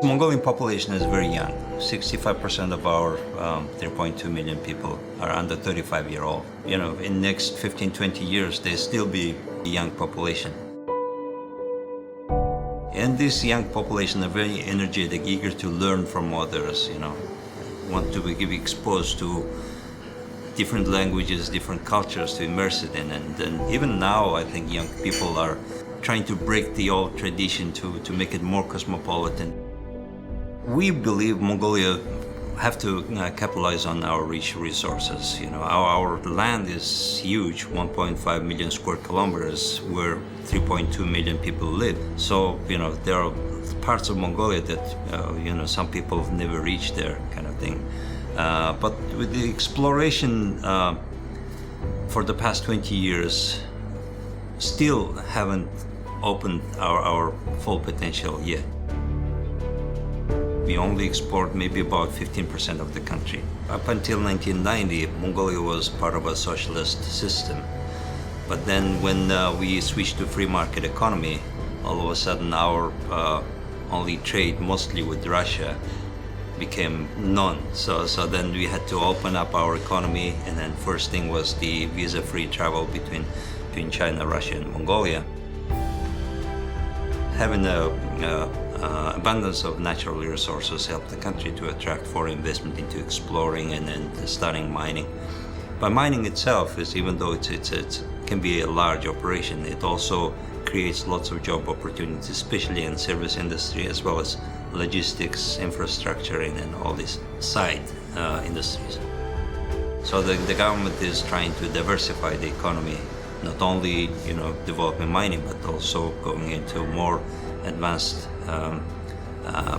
Mongolian population is very young. 65% of our 3.2 million people are under 35-year-old. You know, in the next 15, 20 years, they still be a young population. And this young population are very energetic, eager to learn from others, you know, want to be exposed to different languages, different cultures to immerse it in. And even now, I think young people are trying to break the old tradition to make it more cosmopolitan. We believe Mongolia have to capitalize on our rich resources. You know, our land is huge, 1.5 million square kilometers, where 3.2 million people live. So, you know, there are parts of Mongolia that, you know, some people have never reached there, kind of thing. But with the exploration for the past 20 years, still haven't opened our full potential yet. We only explored maybe about 15% of the country. Up until 1990, Mongolia was part of a socialist system. But then when we switched to free market economy, all of a sudden our only trade, mostly with Russia, became none. So then we had to open up our economy, and then first thing was the visa-free travel between China, Russia, and Mongolia. Having abundance of natural resources helped the country to attract foreign investment into exploring and then starting mining. But mining itself is, even though it can be a large operation, it also creates lots of job opportunities, especially in service industry, as well as logistics, infrastructure, and all these side industries. So the government is trying to diversify the economy, not only, you know, developing mining, but also going into more advanced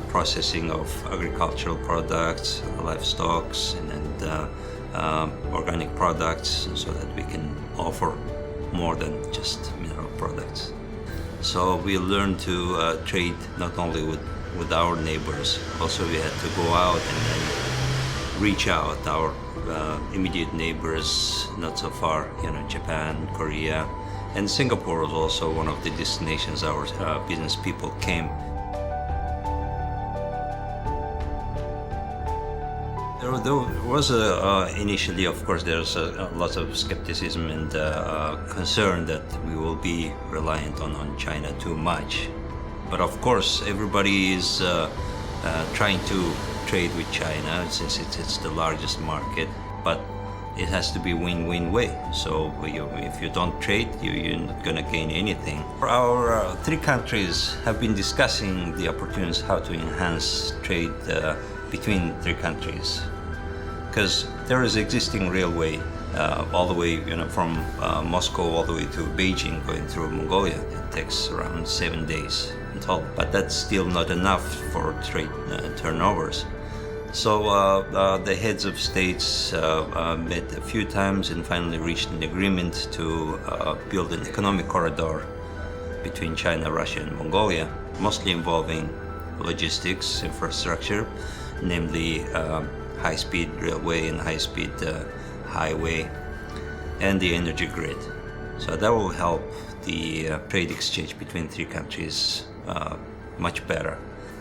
processing of agricultural products, livestock, and organic products, so that we can offer more than just mineral products. So we learned to trade not only with our neighbors, also we had to go out and then reach out our immediate neighbors, not so far, you know, Japan, Korea, and Singapore was also one of the destinations our business people came. There was initially, of course, there's lots of skepticism and concern that we will be reliant on China too much. But of course, everybody is trying to trade with China since it's the largest market, but it has to be win-win way. So if you don't trade, you're not going to gain anything. Our three countries have been discussing the opportunities how to enhance trade between three countries, because there is existing railway all the way, you know, from Moscow all the way to Beijing, going through Mongolia. It takes around 7 days in total, but that's still not enough for trade turnovers. So the heads of states met a few times and finally reached an agreement to build an economic corridor between China, Russia, and Mongolia, mostly involving logistics, infrastructure, namely high-speed railway and high-speed highway, and the energy grid. So that will help the trade exchange between three countries much better.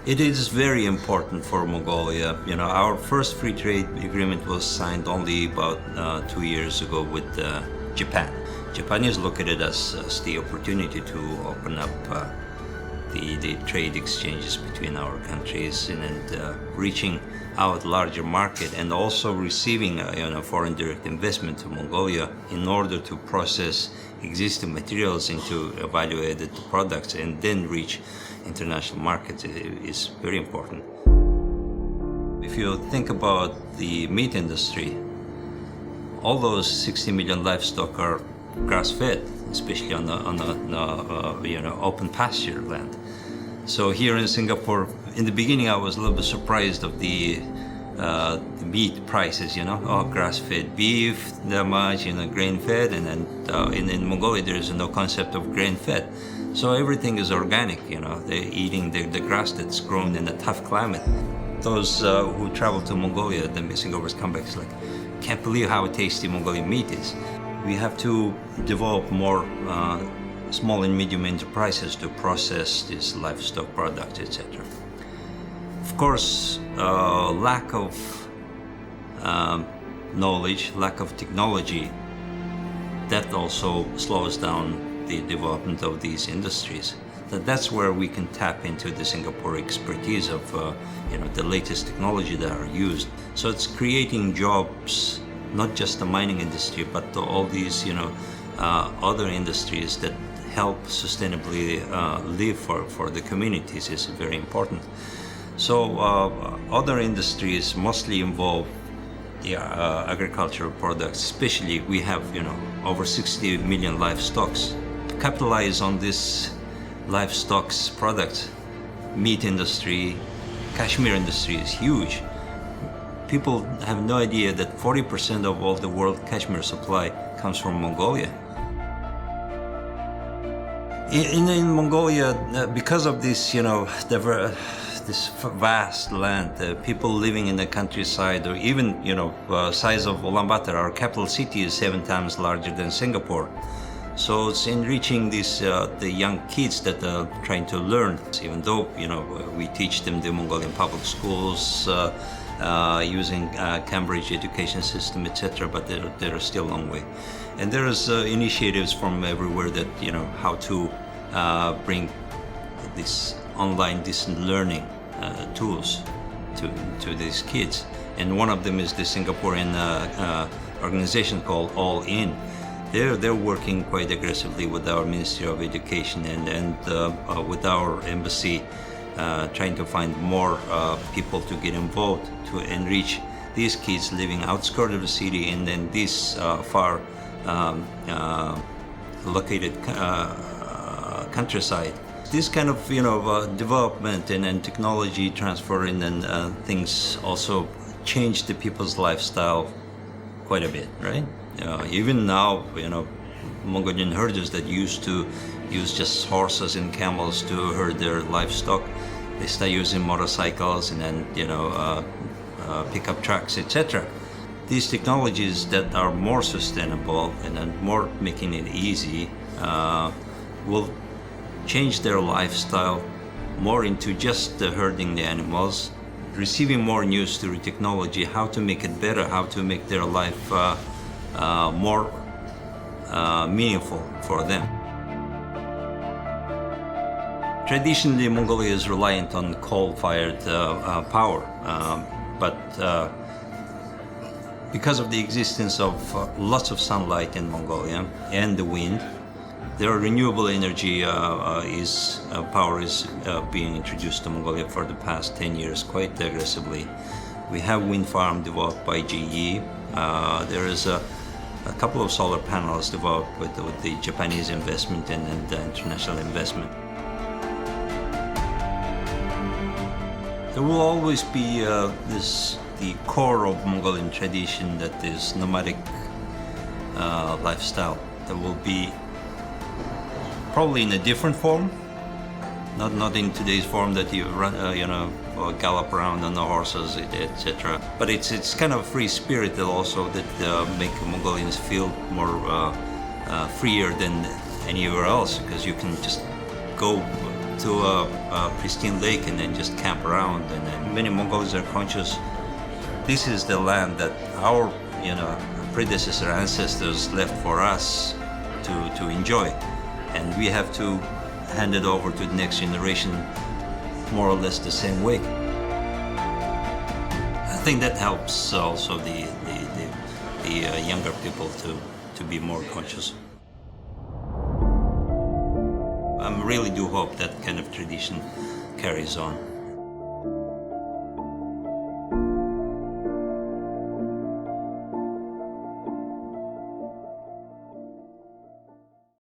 It is very important for Mongolia. You know, our first free trade agreement was signed only about 2 years ago with Japan. Japan is looking at us as the opportunity to open up the trade exchanges between our countries and reaching out larger market, and also receiving you know, foreign direct investment to Mongolia in order to process existing materials into value-added products and then reach international markets is very important. If you think about the meat industry, all those 60 million livestock are grass-fed, especially on the you know, open pasture land. So here in Singapore, in the beginning, I was a little bit surprised of the meat prices. You know, oh, grass-fed beef, that much, you know, grain-fed, and then in Mongolia there is no concept of grain-fed. So everything is organic. You know, they're eating the grass that's grown in a tough climate. Those who travel to Mongolia, the Singaporeans come back, it's like, can't believe how tasty Mongolian meat is. We have to develop more small and medium enterprises to process these livestock products, etc. Of course, lack of knowledge, lack of technology, that also slows down the development of these industries. That's where we can tap into the Singapore expertise of the latest technology that are used. So it's creating jobs, not just the mining industry, but all these other industries that help sustainably live for the communities is very important. So other industries mostly involve the agricultural products. Especially, we have over 60 million livestock. To capitalize on this livestock products, meat industry, cashmere industry is huge. People have no idea that 40% of all the world cashmere supply comes from Mongolia. In Mongolia, because of this, this vast land, people living in the countryside, or even, size of Ulaanbaatar, our capital city, is 7 times larger than Singapore. So it's enriching these the young kids that are trying to learn. Even though we teach them the Mongolian public schools using Cambridge education system, etc., but they're still a long way. And there's initiatives from everywhere that how to bring this online distant learning tools to these kids. And one of them is the Singaporean organization called All In. They're working quite aggressively with our Ministry of Education and with our embassy, trying to find more people to get involved to enrich these kids living outskirts of the city and then these far located countryside. This kind of development and technology transfer and things also change the people's lifestyle quite a bit, right? Even now, Mongolian herders that used to use just horses and camels to herd their livestock, they start using motorcycles and then, pickup trucks, etc. These technologies that are more sustainable and more making it easy will change their lifestyle more into just herding the animals, receiving more news through technology, how to make it better, how to make their life more meaningful for them. Traditionally, Mongolia is reliant on coal-fired power, but because of the existence of lots of sunlight in Mongolia and the wind, their renewable energy power is being introduced to Mongolia for the past 10 years quite aggressively. We have wind farm developed by GE. There is a couple of solar panels developed with the Japanese investment and the international investment. There will always be the core of Mongolian tradition, that is nomadic lifestyle. There will be probably in a different form, not in today's form that you run, gallop around on the horses, etc. But it's kind of free spirited also that make Mongolians feel more freer than anywhere else, because you can just go to a pristine lake and then just camp around. And then many Mongols are conscious this is the land that our predecessor ancestors left for us to enjoy, and we have to hand it over to the next generation more or less the same way. I think that helps also the younger people to be more conscious. I really do hope that kind of tradition carries on.